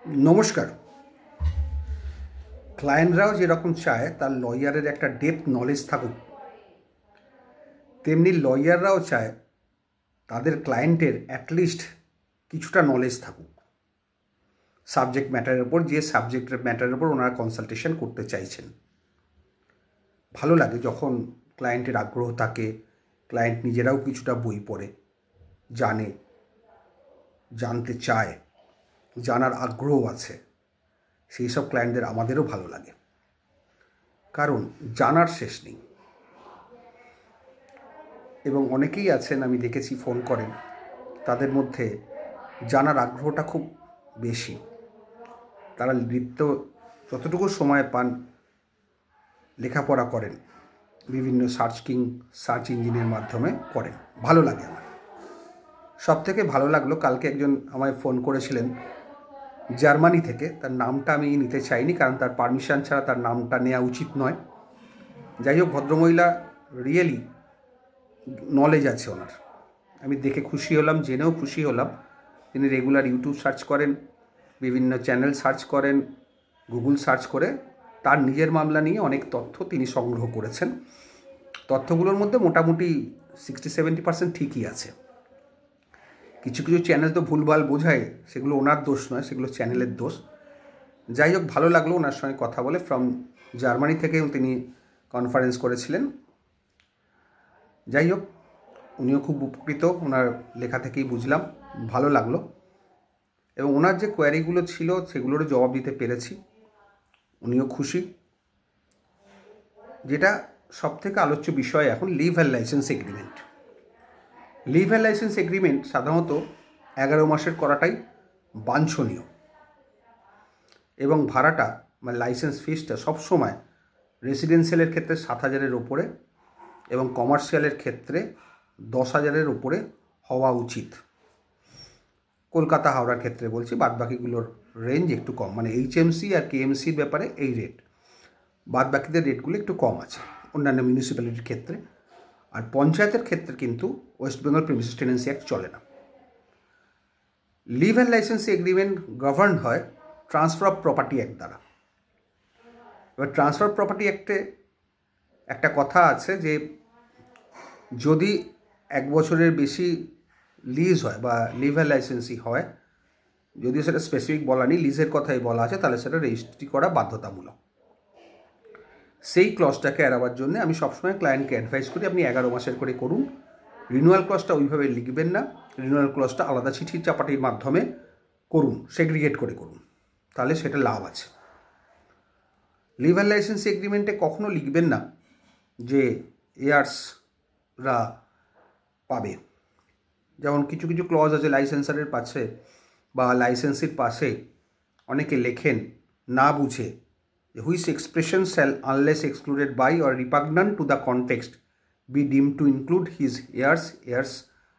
নমস্কার। ক্লায়েন্টরাও যেরকম চায় তার লয়ারের একটা ডেপথ নলেজ থাকুক, তেমনি লয়াররাও চায় তাদের ক্লায়েন্টের অ্যাটলিস্ট কিছুটা নলেজ থাকুক সাবজেক্ট ম্যাটারের ওপর, যে সাবজেক্ট ম্যাটারের ওপর ওনারা কনসালটেশন করতে চাইছেন। ভালো লাগে যখন ক্লায়েন্টের আগ্রহ থাকে, ক্লায়েন্ট নিজেরাও কিছুটা বই পড়ে জানে, জানতে চায়, জানার আগ্রহ আছে। সেই সব ক্লায়েন্টদের আমাদেরও ভালো লাগে, কারণ জানার শেষ নেই। এবং অনেকেই আছেন, আমি দেখেছি, ফোন করেন, তাদের মধ্যে জানার আগ্রহটা খুব বেশি। তারা নিত্য যতটুকু সময় পান লেখাপড়া করেন, বিভিন্ন সার্চ ইঞ্জিনের মাধ্যমে করেন। ভালো লাগে আমার। সবথেকে ভালো লাগলো, কালকে একজন আমায় ফোন করেছিলেন জার্মানি থেকে। তার নামটা আমি নিতে চাইনি, কারণ তার পারমিশন ছাড়া তার নামটা নেওয়া উচিত নয়। যাই হোক, ভদ্রমহিলা রিয়েলি নলেজ আছে ওনার। আমি দেখে খুশি হলাম, জেনেও খুশি হলাম। তিনি রেগুলার ইউটিউব সার্চ করেন, বিভিন্ন চ্যানেল সার্চ করেন, গুগল সার্চ করে তার নিজের মামলা নিয়ে অনেক তথ্য তিনি সংগ্রহ করেছেন। তথ্যগুলোর মধ্যে মোটামুটি 60-70% ঠিকই আছে। কিছু কিছু চ্যানেল তো ভুলভাল বোঝায়, সেগুলো ওনার দোষ নয়, সেগুলো চ্যানেলের দোষ। যাই হোক, ভালো লাগলো ওনার সঙ্গে কথা বলে। ফ্রম জার্মানি থেকেও তিনি কনফারেন্স করেছিলেন। যাই হোক, উনিও খুব উপকৃত, ওনার লেখা থেকেই বুঝলাম। ভালো লাগলো। এবং ওনার যে কোয়ারিগুলো ছিল সেগুলোরও জবাব দিতে পেরেছি, উনিও খুশি। যেটা সবথেকে আলোচ্য বিষয় এখন, leave and licence agreement. Leave and licence agreement সাধারণত 11 মাসের করাটাই বাঞ্ছনীয়, এবং ভাড়াটা মানে লাইসেন্স ফিসটা সবসময় রেসিডেন্সিয়ালের ক্ষেত্রে 7,000-এর ওপরে এবং কমার্শিয়ালের ক্ষেত্রে 10,000-এর ওপরে হওয়া উচিত। কলকাতা হাওড়ার ক্ষেত্রে বলছি, বাদবাকিগুলোর রেঞ্জ একটু কম, মানে এইচএমসি আর কেএমসির ব্যাপারে এই রেট, বাদবাকিদের রেটগুলো একটু কম আছে অন্যান্য মিউনিসিপ্যালিটির ক্ষেত্রে। আর পঞ্চায়েতের ক্ষেত্রে কিন্তু West Bengal premises Tenancy Act চলে না। Leave and licence agreement govern হয় ট্রান্সফার অফ প্রপার্টি অ্যাক্ট দ্বারা। এবার ট্রান্সফার অফ প্রপার্টি অ্যাক্টে একটা কথা আছে যে যদি 1 বছরের বেশি লিজ হয় বা লিভ অ্যান্ড লাইসেন্সি হয়, যদিও সেটা স্পেসিফিক বলা নেই, লিজের কথাই বলা আছে, তাহলে সেটা রেজিস্ট্রি করা বাধ্যতামূলক। সেই ক্লজটাকে এড়াবার জন্য আমি সবসময় ক্লায়েন্টকে অ্যাডভাইস করি আপনি 11 মাসের করে করুন। রিনিউয়াল ক্লজটা ওইভাবে লিখবেন না, রিনিউয়াল ক্লজটা আলাদা চিঠি চাপাটির মাধ্যমে করুন, সেগ্রিগেট করে করুন, তাহলে সেটা লাভ আছে। লিভ অ্যান্ড লাইসেন্স এগ্রিমেন্টে কখনো লিখবেন না যে এয়ার্সরা পাবে। যেমন কিছু কিছু ক্লজ আছে লাইসেন্সারের পাশে বা লাইসেন্সির পাশে অনেকে লেখেন না বুঝে, which expression shall unless excluded by or repugnant to the context be deemed to include his heirs,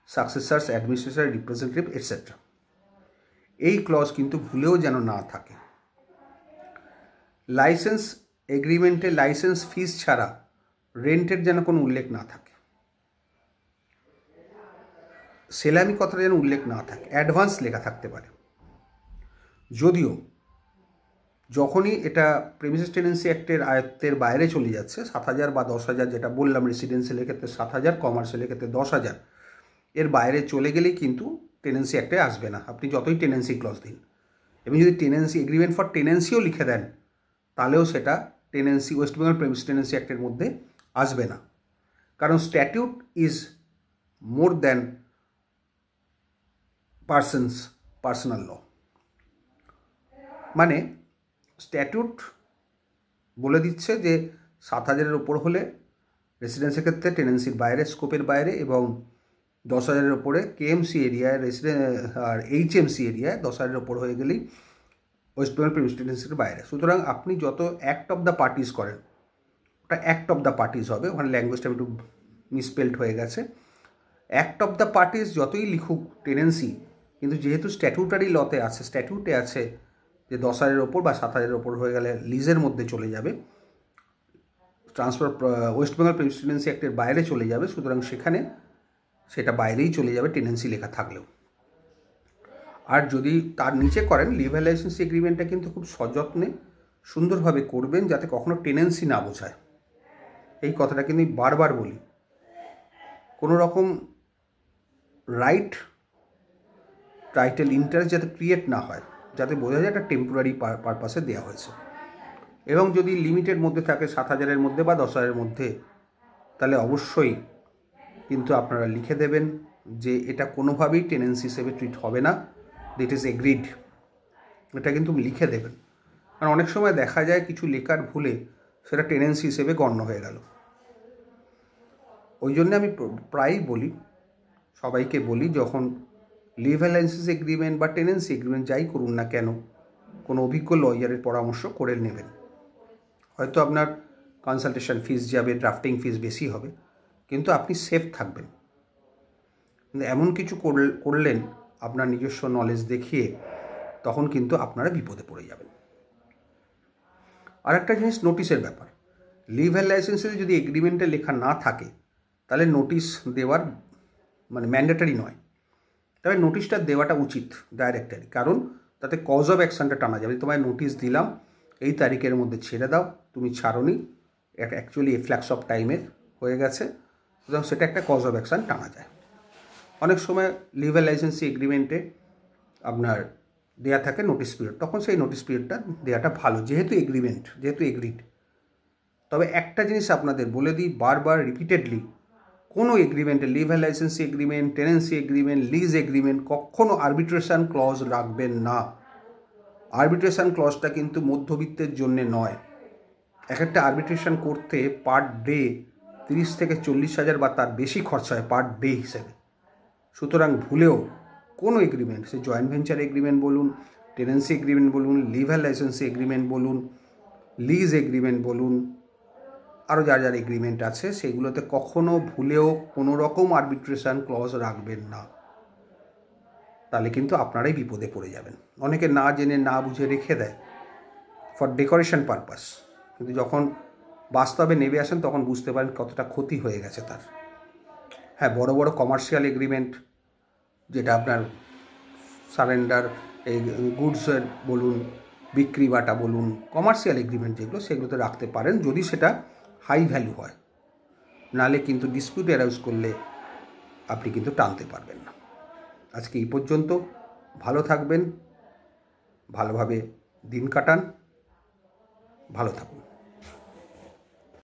successors, administrator, representative etcetera. এই ক্লজ কিন্তু ভুলেও যেন না থাকে। লাইসেন্স এগ্রিমেন্টে লাইসেন্স ফিস ছাড়া রেন্টের যেন কোনো উল্লেখ না থাকে, সেলামি কথাটা যেন উল্লেখ না থাকে, অ্যাডভান্স লেখা থাকতে পারে। যদিও যখনই এটা প্রেমিসেস টেনেন্সি অ্যাক্টের আয়ত্তের বাইরে চলে যাচ্ছে, 7,000 বা 10,000, যেটা বললাম রেসিডেন্সিয়ালের ক্ষেত্রে 7,000, কমার্শিয়ালের ক্ষেত্রে 10,000, এর বাইরে চলে গেলেই কিন্তু টেনেন্সি অ্যাক্টে আসবে না, আপনি যতই টেনেন্সি ক্লজ দিন। এবং যদি টেনেন্সি এগ্রিমেন্ট ফর টেনেন্সিও লিখে দেন, তাহলেও সেটা tenancy West Bengal premises tenancy অ্যাক্টের মধ্যে আসবে না, কারণ statute is more than personal law. মানে স্ট্যাটিউট বলে দিচ্ছে যে 7,000-এর ওপর হলে রেসিডেন্সের ক্ষেত্রে টেনেন্সির বাইরে, স্কোপের বাইরে, এবং 10,000-এর ওপরে কেএমসি এরিয়ায় আর এইচএমসি এরিয়ায় 10,000-এর ওপর হয়ে গেলেই ওয়েস্ট বেঙ্গল প্রিমিসেস টেনেন্সির বাইরে। সুতরাং আপনি যত অ্যাক্ট অফ দ্য পার্টিস করেন, ওটা অ্যাক্ট অফ দ্য পার্টিস হবে, ওখানে ল্যাঙ্গুয়েজটা একটু মিসস্পেল্ড হয়ে গেছে। অ্যাক্ট অফ দ্য পার্টিস যতই লিখুক টেনেন্সি, কিন্তু যেহেতু স্ট্যাটিউটারি লতে আছে, স্ট্যাটিউটে আছে যে 10,000-এর ওপর বা 7,000-এর ওপর হয়ে গেলে লিজের মধ্যে চলে যাবে, transfer West Bengal premises tenancy অ্যাক্টের বাইরে চলে যাবে। সুতরাং সেখানে সেটা বাইরেই চলে যাবে টেনেন্সি লেখা থাকলেও। আর যদি তার নিচে করেন, লিভার লাইসেন্স এগ্রিমেন্টটা কিন্তু খুব সযত্নে সুন্দরভাবে করবেন, যাতে কখনো টেনেন্সি না বোঝায়। এই কথাটা কিন্তু আমি বারবার বলি। কোনো রকম রাইট টাইটেল ইন্টারেস্ট যাতে ক্রিয়েট না হয়, যাতে বোঝা যায় একটা টেম্পোরারি পারপাসে দেওয়া হয়েছে। এবং যদি লিমিটের মধ্যে থাকে 7,000-এর মধ্যে বা 10,000-এর মধ্যে, তাহলে অবশ্যই কিন্তু আপনারা লিখে দেবেন যে এটা কোনোভাবেই টেনেন্সি হিসেবে ট্রিট হবে না, দিট ইজ এগ্রিড। এটা কিন্তু লিখে দেবেন, কারণ অনেক সময় দেখা যায় কিছু লেখার ভুলে সেটা টেনেন্সি হিসেবে গণ্য হয়ে গেল। ওই জন্য আমি প্রায়ই বলি, সবাইকে বলি, যখন লিভার লাইসেন্স এগ্রিমেন্ট বা টেনেন্সি এগ্রিমেন্ট যাই করুন না কেন, কোনো অভিজ্ঞ লয়ারের পরামর্শ করে নেবেন। হয়তো আপনার কনসালটেশন ফিস যাবে, ড্রাফটিং ফিস বেশি হবে, কিন্তু আপনি সেফ থাকবেন। কিন্তু এমন কিছু করলেন আপনার নিজস্ব নলেজ দেখিয়ে, তখন কিন্তু আপনারা বিপদে পড়ে যাবেন। আর একটা জিনিস, নোটিশের ব্যাপার। লিভার লাইসেন্সে যদি এগ্রিমেন্টে লেখা না থাকে, তাহলে নোটিশ দেওয়ার ম্যান্ডেটারি নয়, তবে নোটিশটা দেওয়াটা উচিত ডাইরেক্টলি, কারণ তাতে কজ অফ অ্যাকশানটা টানা যাবে। তোমায় নোটিশ দিলাম, এই তারিখের মধ্যে ছেড়ে দাও, তুমি ছাড়োনি, এটা অ্যাকচুয়ালি ফ্ল্যাক্স অফ টাইমের হয়ে গেছে, সুতরাং সেটা একটা কজ অফ অ্যাকশান টানা যায়। অনেক সময় লিভার লাইসেন্সি এগ্রিমেন্টে আপনার দেয়া থাকে নোটিশ পিরিয়ড, তখন সেই নোটিশ পিরিয়ডটা দেওয়াটা ভালো, যেহেতু এগ্রিড। তবে একটা জিনিস আপনাদের বলে দিই বারবার, রিপিটেডলি, কোনো এগ্রিমেন্টে, লিভার licensee agreement, tenancy agreement, lease agreement, কখনও আরবিট্রেশন ক্লজ রাখবেন না। আরবিট্রেশন ক্লজটা কিন্তু মধ্যবিত্তের জন্যে নয়। একটা আরবিট্রেশন করতে পার ডে 30 থেকে 40,000 বা তার বেশি খরচা হয় পার ডে হিসেবে। সুতরাং ভুলেও কোনো এগ্রিমেন্ট, সে জয়েন্ট ভেঞ্চার এগ্রিমেন্ট বলুন, টেনেন্সি এগ্রিমেন্ট বলুন, লিভার লাইসেন্সি এগ্রিমেন্ট বলুন, লিজ এগ্রিমেন্ট বলুন, আরও যার এগ্রিমেন্ট আছে, সেগুলোতে কখনো ভুলেও কোনো রকম আরবিট্রেশন ক্লজ রাখবেন না, তাহলে কিন্তু আপনারাই বিপদে পড়ে যাবেন। অনেকে না জেনে না বুঝে রেখে দেয় ফর ডেকোরেশন পারপাস, কিন্তু যখন বাস্তবে নেমে আসেন তখন বুঝতে পারেন কতটা ক্ষতি হয়ে গেছে তার। হ্যাঁ, বড় বড় কমার্শিয়াল এগ্রিমেন্ট, যেটা আপনার সারেন্ডার, এই গুডসের বলুন, বিক্রি বাটা বলুন, কমার্শিয়াল এগ্রিমেন্ট যেগুলো, সেগুলোতে রাখতে পারেন যদি সেটা হাই ভ্যালু হয়, নাহলে কিন্তু ডিসপিউট অ্যারাউজ করলে আপনি কিন্তু টানতে পারবেন না। আজকে এই পর্যন্ত। ভালো থাকবেন, ভালোভাবে দিন কাটান, ভালো থাকুন।